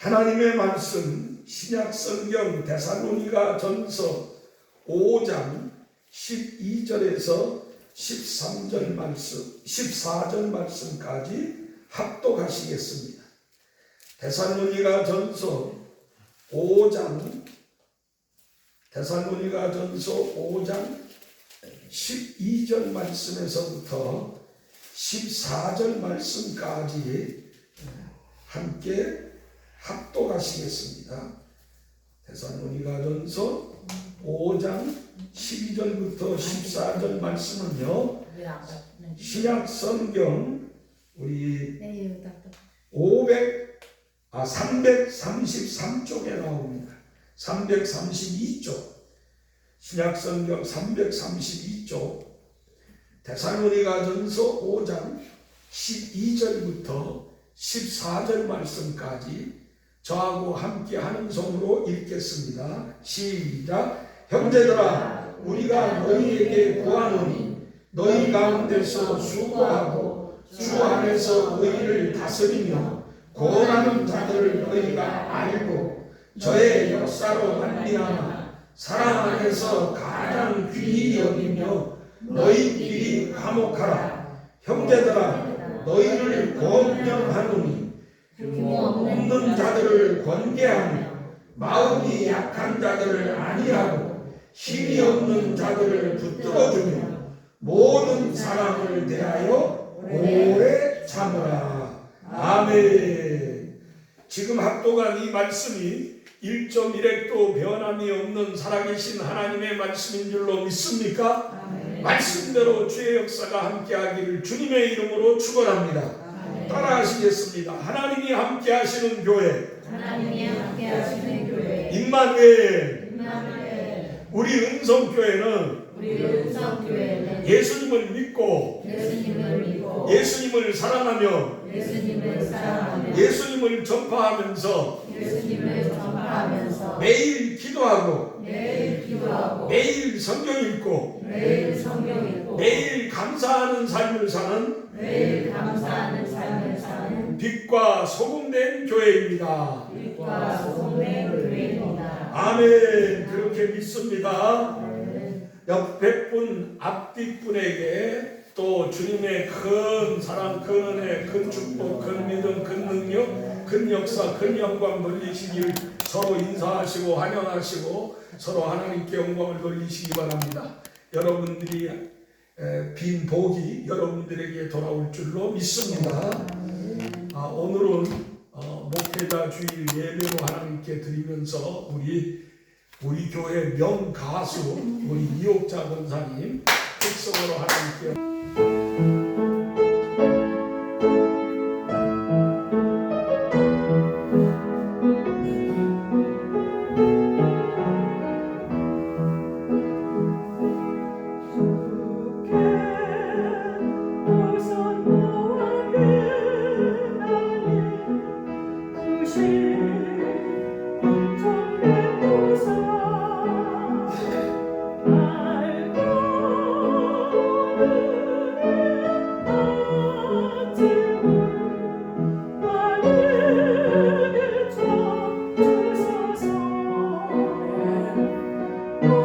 하나님의 말씀 신약 성경 데살로니가 전서 5장 12절에서 14절 말씀까지 합독하시겠습니다. 데살로니가 전서 5장 12절 말씀에서부터 14절 말씀까지 함께 합독하시겠습니다. 데살로니가전서 5장 12절부터 14절 말씀은요, 신약 성경 우리 333쪽에 나옵니다. 332쪽, 신약 성경 332쪽, 데살로니가전서 5장 12절부터 14절 말씀까지 저하고 함께 하는 성으로 읽겠습니다. 시작. 형제들아, 우리가 너희에게 구하노니 너희 가운데서 수고하고 주 안에서 너희를 다스리며 고난하는 자들을 너희가 알고 저의 역사로 말미암아 사랑 안에서 가장 귀히 여기며 너희끼리 화목하라. 형제들아, 너희를 권면하노니 없는 자들을 권계하며 마음이 약한 자들을 안위하고 힘이 없는 자들을 붙들어주며 모든 사람을 대하여 오래 참으라. 아멘. 지금 합독한 이 말씀이 1.1핵도 변함이 없는 살아계신 하나님의 말씀인 줄로 믿습니까? 아멘. 말씀대로 주의 역사가 함께하기를 주님의 이름으로 축원합니다. 아멘. 따라하시겠습니다. 하나님이 함께하시는 교회, 하나님이 함께하시는 교회 임마누엘. 우리 은성교회는 예수님을 믿고 예수님을 사랑하며 예수님을 전파하면서 매일 기도하고 매일 성경 읽고 매일 감사하는 삶을 사는 빛과 소금된 교회입니다. 아멘. 그렇게 믿습니다. 옆에 분, 앞뒤 분에게 또 주님의 큰 사랑, 큰 은혜, 큰 축복, 큰 믿음, 큰 능력, 큰 역사, 큰 영광 돌리시길 서로 인사하시고 환영하시고 서로 하나님께 영광을 돌리시기 바랍니다. 여러분들이 빈 복이 여러분들에게 돌아올 줄로 믿습니다. 오늘은 목회자 주일 예배로 하나님께 드리면서 우리 교회 명가수 우리 이옥자 권사님 특성으로 하나님께 Oh,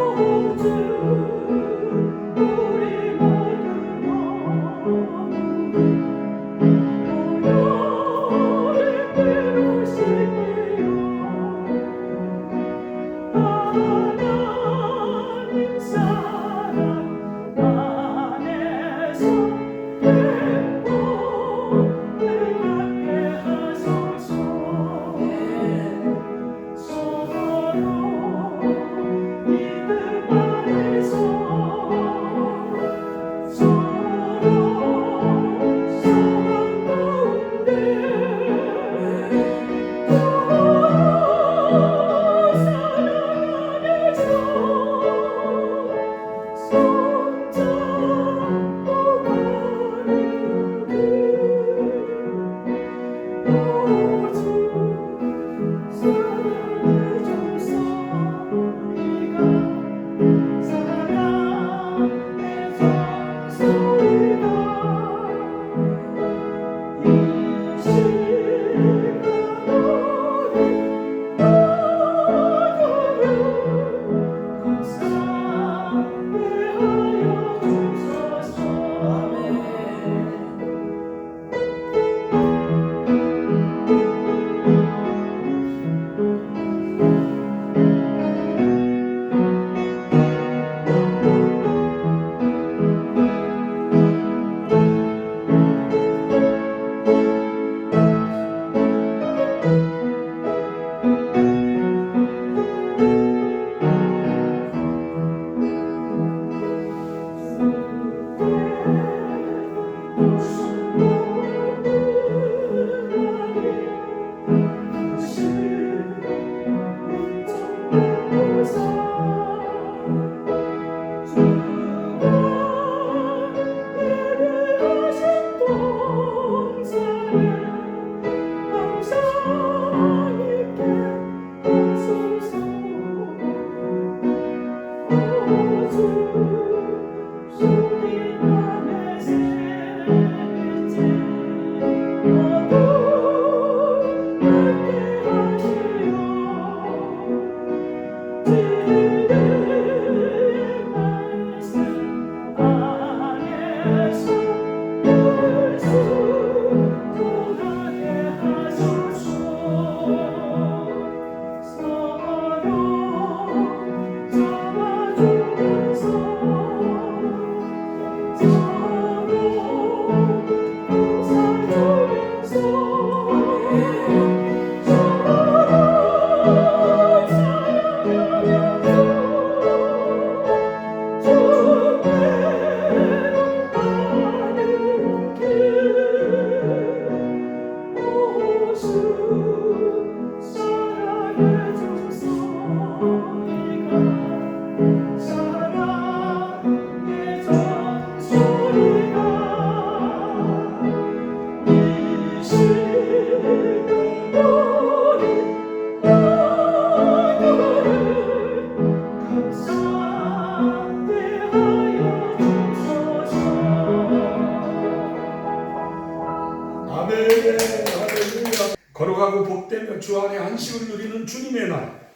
아멘. 할렐루야. 걸어가고 복되며 주 안에 안식을 누리는 주님의 날,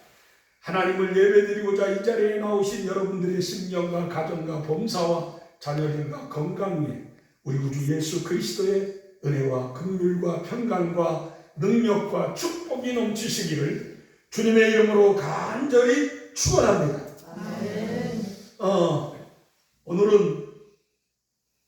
하나님을 예배드리고자 이 자리에 나오신 여러분들의 심령과 가정과 범사와 자녀들과 건강 위에 우리 구주 예수 그리스도의 은혜와 긍휼과 평강과 능력과 축복이 넘치시기를 주님의 이름으로 간절히 축원합니다. 오늘은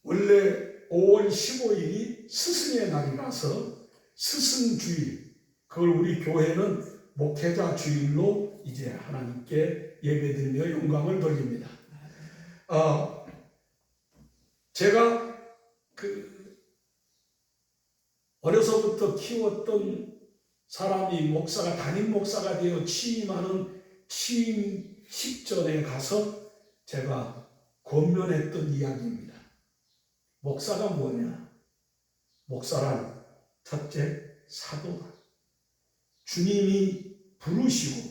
원래 5월 15일이 스승의 날이라서 스승주일, 그걸 우리 교회는 목회자 주일로 이제 하나님께 예배드리며 영광을 돌립니다. 제가 어려서부터 키웠던 사람이 목사가, 담임 목사가 되어 취임하는 취임식전에 가서 제가 권면했던 이야기입니다. 목사가 뭐냐? 목사란 첫째, 사도다. 주님이 부르시고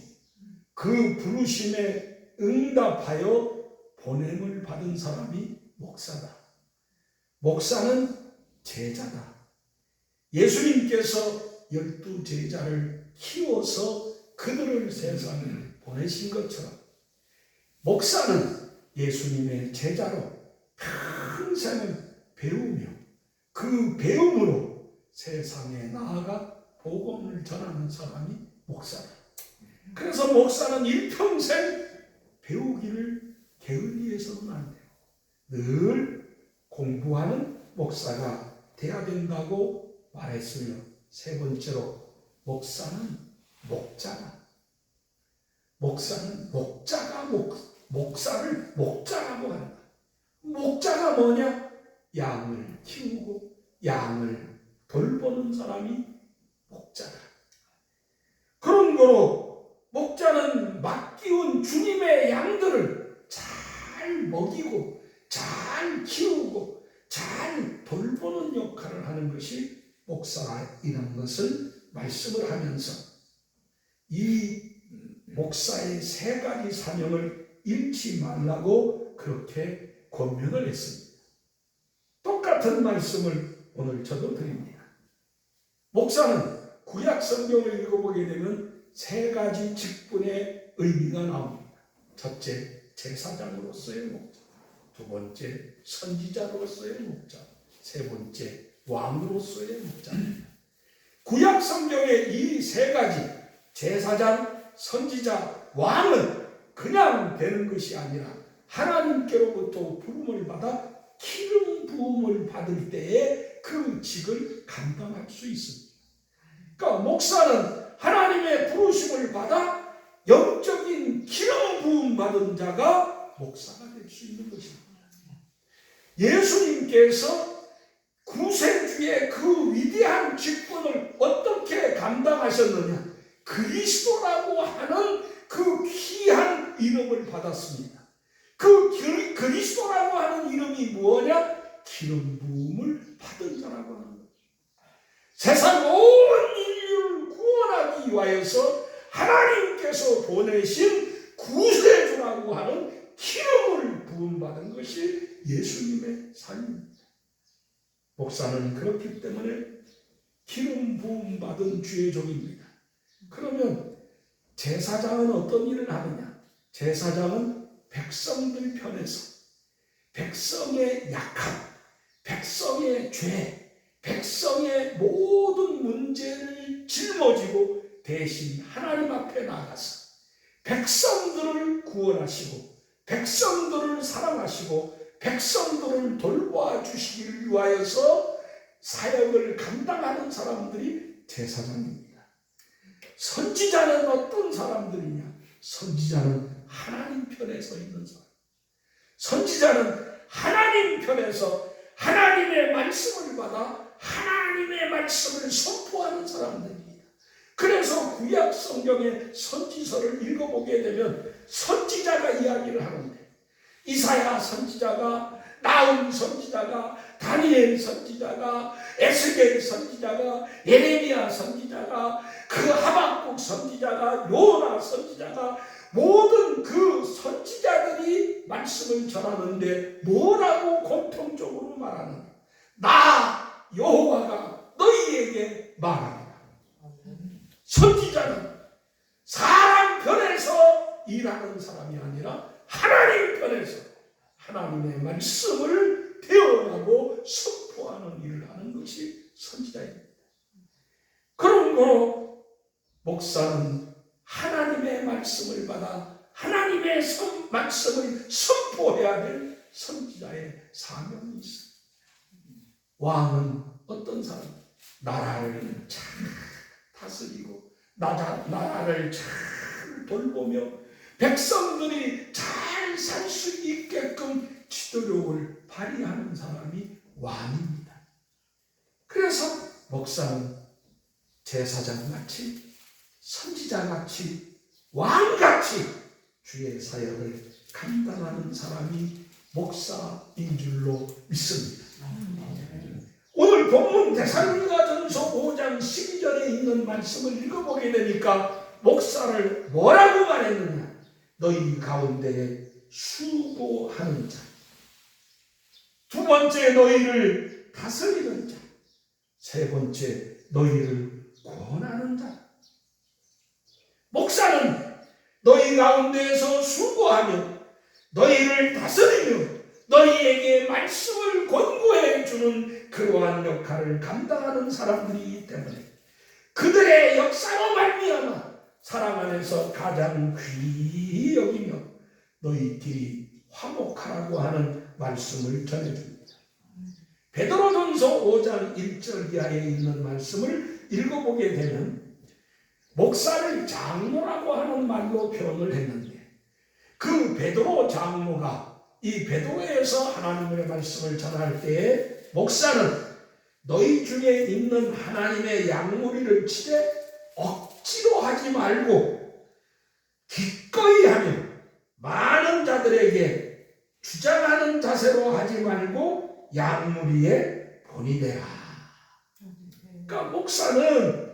그 부르심에 응답하여 보냄을 받은 사람이 목사다. 목사는 제자다. 예수님께서 12 제자를 키워서 그들을 세상에 보내신 것처럼 목사는 예수님의 제자로 평생을 배우며 그 배움으로 세상에 나아가 복음을 전하는 사람이 목사다. 그래서 목사는 일평생 배우기를 게을리해서는 안 돼요. 늘 공부하는 목사가 돼야 된다고 말했으며, 세 번째로 목사는 목자다. 목사는 목사를 목자라고 한다. 목자가 뭐냐? 양을 키우고 양을 돌보는 사람이 목자다. 그런 거로 목자는 맡기운 주님의 양들을 잘 먹이고 잘 키우고 잘 돌보는 역할을 하는 것이 목사라는 것을 말씀을 하면서 이 목사의 세 가지 사명을 잃지 말라고 그렇게 권면을 했습니다. 똑같은 말씀을 오늘 저도 드립니다. 목사는 구약 성경을 읽어보게 되면 세 가지 직분의 의미가 나옵니다. 첫째, 제사장으로서의 목자. 두 번째, 선지자로서의 목자. 세 번째, 왕으로서의 목자입니다. 구약 성경의 이 세 가지, 제사장, 선지자, 왕은 그냥 되는 것이 아니라 하나님께로부터 부름을 받아 기름 부음을 받을 때에 그 직을 감당할 수 있습니다. 그러니까 목사는 하나님의 부르심을 받아 영적인 기름 부음 받은 자가 목사가 될 수 있는 것입니다. 예수님께서 구세주의 그 위대한 직분을 어떻게 감당하셨느냐? 그리스도라고 하는 그 귀한 이름을 받았습니다. 그 그리스도라고 하는 이름이 뭐냐? 기름 부음을 받은 자라고 하는 거예요. 세상 온 인류를 구원하기 위하여서 하나님께서 보내신 구세주라고 하는 기름을 부음받은 것이 예수님의 삶입니다. 목사는 그렇기 때문에 기름 부음 받은 주의 종입니다. 그러면 제사장은 어떤 일을 하느냐? 제사장은 백성들 편에서 백성의 약함, 백성의 죄, 백성의 모든 문제를 짊어지고 대신 하나님 앞에 나가서 백성들을 구원하시고 백성들을 사랑하시고 백성들을 돌보아 주시기를 위하여서 사역을 감당하는 사람들이 제사장입니다. 선지자는 어떤 사람들이냐? 선지자는 하나님 편에 서 있는 사람. 선지자는 하나님 편에서 하나님의 말씀을 받아 하나님의 말씀을 선포하는 사람들입니다. 그래서 구약 성경의 선지서를 읽어보게 되면 선지자가 이야기를 하는데 이사야 선지자가, 나훔 선지자가, 다니엘 선지자가, 에스겔 선지자가, 예레미야 선지자가, 그 하박국 선지자가, 요나 선지자가, 모든 그 선지자들이 말씀을 전하는데 뭐라고 공통적으로 말하는가? 나 여호와가 너희에게 말하노라. 선지자는 사람 편에서 일하는 사람이 아니라 하나님 편에서 하나님의 말씀을 대언하고 선포하는 일을 하는 것이 선지자입니다. 그러므로 목사는 하나님의 말씀을 받아 하나님의 말씀을 선포해야 될 선지자의 사명이 있습니다. 왕은 어떤 사람? 나라를 잘 다스리고 나라를 잘 돌보며 백성들이 잘 살 수 있게끔 지도력을 발휘하는 사람이 왕입니다. 그래서 목사는 제사장같이 선지자같이 왕같이 주의 사역을 감당하는 사람이 목사인 줄로 믿습니다. 오늘 본문 데살로니가전서 5장 12절에 있는 말씀을 읽어보게 되니까 목사를 뭐라고 말했느냐? 너희 가운데에 수고하는 자, 두 번째 너희를 다스리는 자, 세 번째 너희를 권하는 자. 목사는 너희 가운데에서 수고하며 너희를 다스리며 너희에게 말씀을 권고해 주는 그러한 역할을 감당하는 사람들이기 때문에 그들의 역사로 말미암아 사랑 안에서 가장 귀히 여기며 너희끼리 화목하라고 하는 말씀을 전해줍니다. 베드로전서 5장 1절 이하에 있는 말씀을 읽어보게 되면 목사를 장로라고 하는 말로 표현을 했는데 그 베드로 장로가 이 베드로에서 하나님의 말씀을 전할 때에 목사는 너희 중에 있는 하나님의 양무리를 치되 억지로 하지 말고 기꺼이 하며 많은 자들에게 주장하는 자세로 하지 말고 양무리에 본이 되라. 그러니까 목사는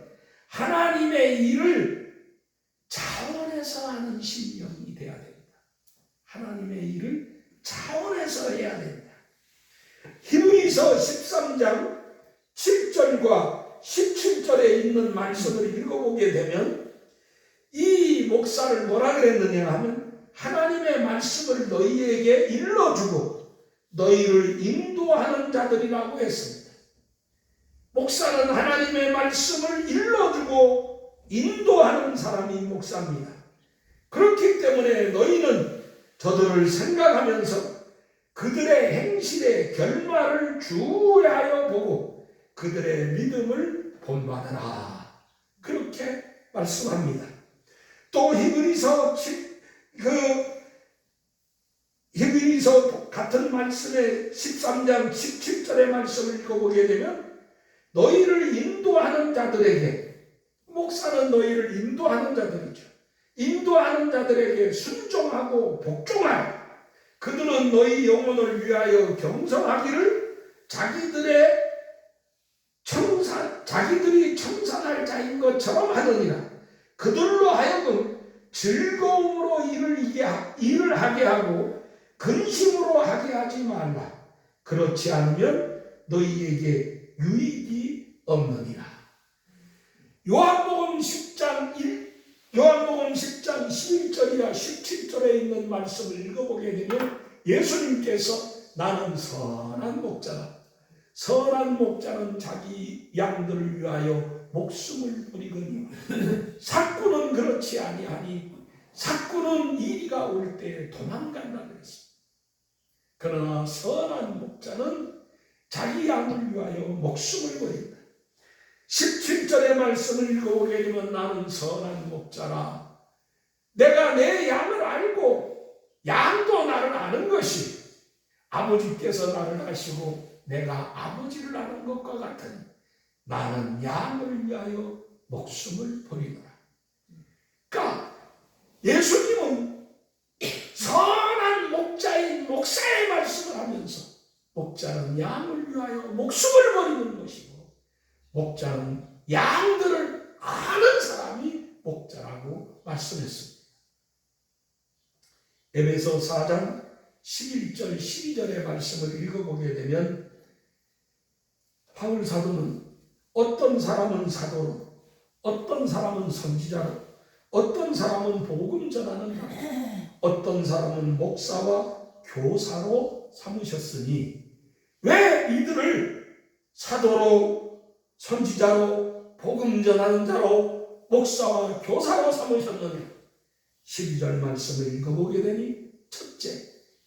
하나님의 일을 자원해서 하는 신령이 되어야 됩니다. 하나님의 일을 자원해서 해야 됩니다. 히브리서 13장 7절과 17절에 있는 말씀을 읽어보게 되면 이 목사를 뭐라 그랬느냐 하면 하나님의 말씀을 너희에게 일러주고 너희를 인도하는 자들이라고 했습니다. 목사는 하나님의 말씀을 일러주고 인도하는 사람이 목사입니다. 그렇기 때문에 너희는 저들을 생각하면서 그들의 행실의 결말을 주의하여 보고 그들의 믿음을 본받아라. 그렇게 말씀합니다. 또 히브리서 같은 말씀의 13장 17절의 말씀을 읽어보게 되면 너희를 인도하는 자들에게, 목사는 너희를 인도하는 자들이죠. 인도하는 자들에게 순종하고 복종하라. 그들은 너희 영혼을 위하여 경성하기를 자기들이 청산할 자인 것처럼 하느니라. 그들로 하여금 즐거움으로 일을 하게 하고 근심으로 하게 하지 말라. 그렇지 않으면 너희에게 유익이 없느니라. 요한복음 10장 11절이나 17절에 있는 말씀을 읽어보게 되면 예수님께서 나는 선한 목자다. 선한 목자는 자기 양들을 위하여 목숨을 버리거니 삭구는 그렇지 아니하니 삭구는 이리가 올 때 도망간다 그랬습니다. 그러나 선한 목자는 자기 양을 위하여 목숨을 버린다. 17절의 말씀을 읽어보게 되면 나는 선한 목자라. 내가 내 양을 알고 양도 나를 아는 것이 아버지께서 나를 아시고 내가 아버지를 아는 것과 같으니 나는 양을 위하여 목숨을 버리노라. 그러니까 예수님은 선한 목자인 목사의 말씀을 하면서 목자는 양을 위하여 목숨을 버리는 것이고 목자는 양들을 아는 사람이 목자라고 말씀했습니다. 에베소 4장 11절 12절의 말씀을 읽어보게 되면 바울 사도는 어떤 사람은 사도로, 어떤 사람은 선지자로, 어떤 사람은 복음 전하는 자로, 어떤 사람은 목사와 교사로 삼으셨으니 왜 이들을 사도로, 선지자로, 복음 전하는 자로, 목사와 교사로 삼으셨느냐? 12절 말씀을 읽어보게 되니 첫째,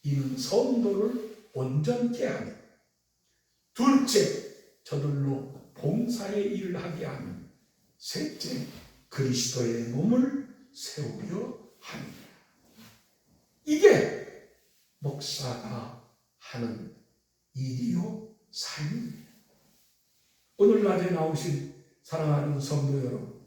이는 성도를 온전케 하며 둘째, 저들로 봉사의 일을 하게 하며 셋째, 그리스도의 몸을 세우려 합니다. 이게 목사가 하는 일이요 삶입니다. 오늘 낮에 나오신 사랑하는 성도 여러분,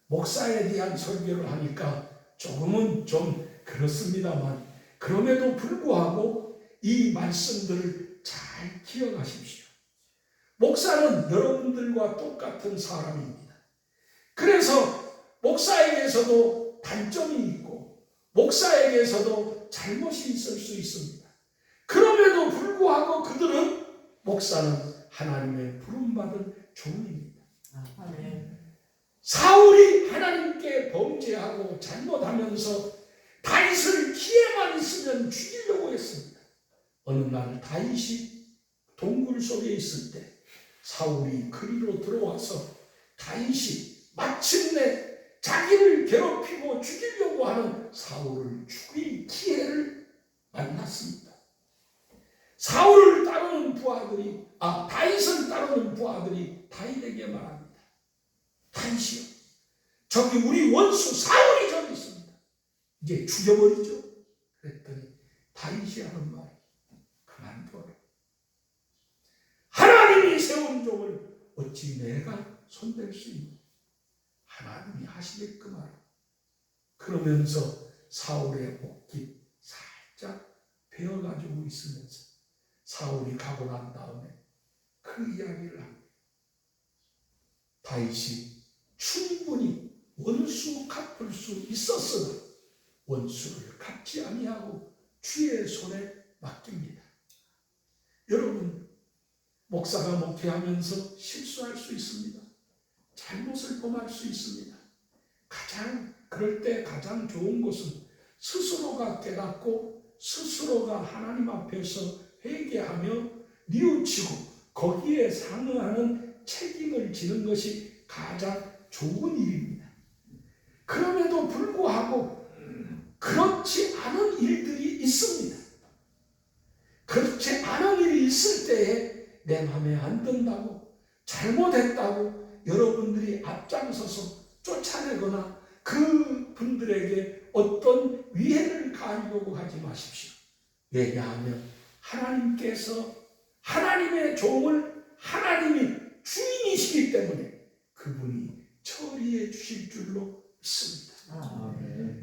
목사에 대한 설교를 하니까 조금은 좀 그렇습니다만 그럼에도 불구하고 이 말씀들을 잘 기억하십시오. 목사는 여러분들과 똑같은 사람입니다. 그래서 목사에게서도 단점이 있고 목사에게서도 잘못이 있을 수 있습니다. 그럼에도 불구하고 그들은 목사는 하나님의 부름받은 종입니다. 사울이 하나님께 범죄하고 잘못하면서 다윗을 기회만 있으면 죽이려고 했습니다. 어느 날 다윗이 동굴 속에 있을 때 사울이 그리로 들어와서 다윗이 마침내 자기를 괴롭히고 죽이려고 하는 사울을 죽일 기회를 만났습니다. 다윗을 따르는 부하들이 다윗에게 말합니다. 다윗이요, 저기 우리 원수 사울이 저기 있습니다. 이제 죽여버리죠. 그랬더니 다윗이 하는 말이 그만둬라. 하나님이 세운 종을 어찌 내가 손댈 수 있니? 하나님이 하시게끔 하라. 그러면서 사울의 옷깃 살짝 베어가지고 있으면서 사울이 가고 난 다음에 그 이야기를 합니다. 다윗이 충분히 원수 갚을 수 있었으나 원수를 갚지 아니하고 주의 손에 맡깁니다. 여러분, 목사가 목회하면서 실수할 수 있습니다. 잘못을 범할 수 있습니다. 그럴 때 가장 좋은 것은 스스로가 깨닫고 스스로가 하나님 앞에서 회개하며 뉘우치고 거기에 상응하는 책임을 지는 것이 가장 좋은 일입니다. 그럼에도 불구하고 그렇지 않은 일들이 있습니다. 그렇지 않은 일이 있을 때에 내 마음에 안 든다고, 잘못했다고 여러분들이 앞장서서 쫓아내거나 그 분들에게 어떤 위해를 가하려고 하지 마십시오. 왜냐하면 하나님께서 하나님의 종을 하나님이 주인이시기 때문에 그분이 처리해 주실 줄로 믿습니다.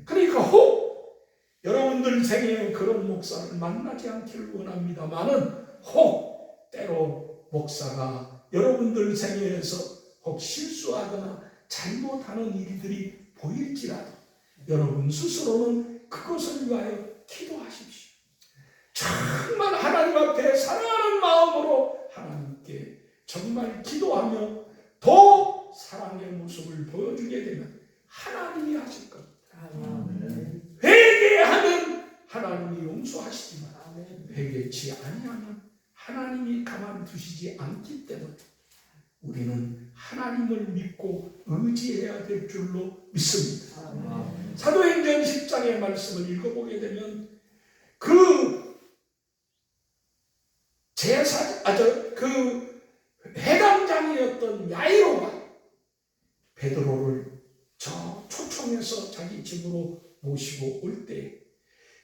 그러니까 혹 여러분들 생에 그런 목사를 만나지 않기를 원합니다만은 혹 때로 목사가 여러분들 생애에서 혹 실수하거나 잘못하는 일들이 보일지라도 여러분 스스로는 그것을 위하여 기도하십시오. 정말 하나님 앞에 사랑하는 마음으로 하나님께 정말 기도하며 더 사랑의 모습을 보여주게 되면 하나님이 하실 겁니다. 아멘. 회개하면 하나님이 용서하시지만 아멘. 회개치 아니하면 하나님이 가만두시지 않기 때문에 우리는 하나님을 믿고 의지해야 될 줄로 믿습니다. 아멘. 사도행전 10장의 말씀을 읽어보게 되면 그 회당장이었던 야이로가 베드로를 저 초청해서 자기 집으로 모시고 올 때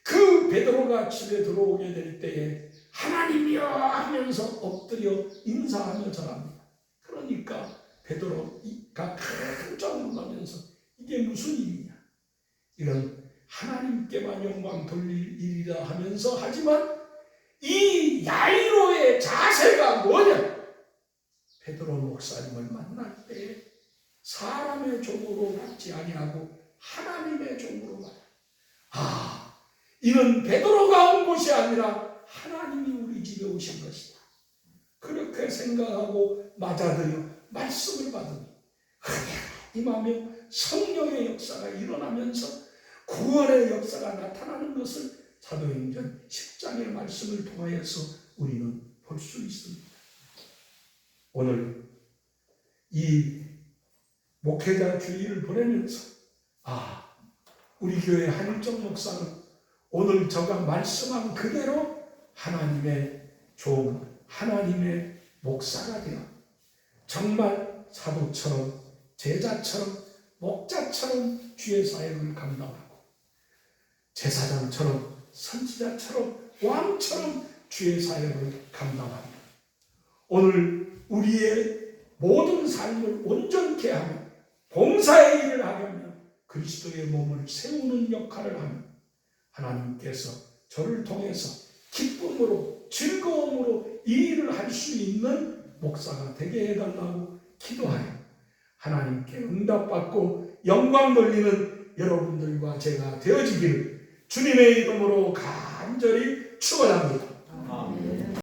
그 베드로가 집에 들어오게 될 때에 하나님이여 하면서 엎드려 인사하며 절합니다. 그러니까 베드로가 깜짝 놀라면서 이게 무슨 일이냐, 이런 하나님께만 영광 돌릴 일이라 하면서, 하지만 이 야이로의 자세가 뭐냐, 베드로 목사님을 만날 때 사람의 종으로 받지 아니하고 하나님의 종으로 받아. 이는 베드로가 온 것이 아니라 하나님이 우리 집에 오신 것이다. 그렇게 생각하고 맞아들여 말씀을 받으니 임하며 성령의 역사가 일어나면서 구원의 역사가 나타나는 것을 사도행전 10장의 말씀을 통하여서 우리는 볼 수 있습니다. 오늘 이 목회자 주일을 보내면서 우리 교회 한일정 목사는 오늘 저가 말씀한 그대로 하나님의 종, 하나님의 목사가 되어 정말 사도처럼 제자처럼 목자처럼 주의 사역을 감당하고 제사장처럼 선지자처럼 왕처럼 주의 사역을 감당하며 오늘 우리의 모든 삶을 온전케 하며 봉사의 일을 하려면 그리스도의 몸을 세우는 역할을 하며 하나님께서 저를 통해서 기쁨으로 즐거움으로 이 일을 할 수 있는 목사가 되게 해달라고 기도하여 하나님께 응답받고 영광 돌리는 여러분들과 제가 되어지기를 주님의 이름으로 간절히 축원합니다.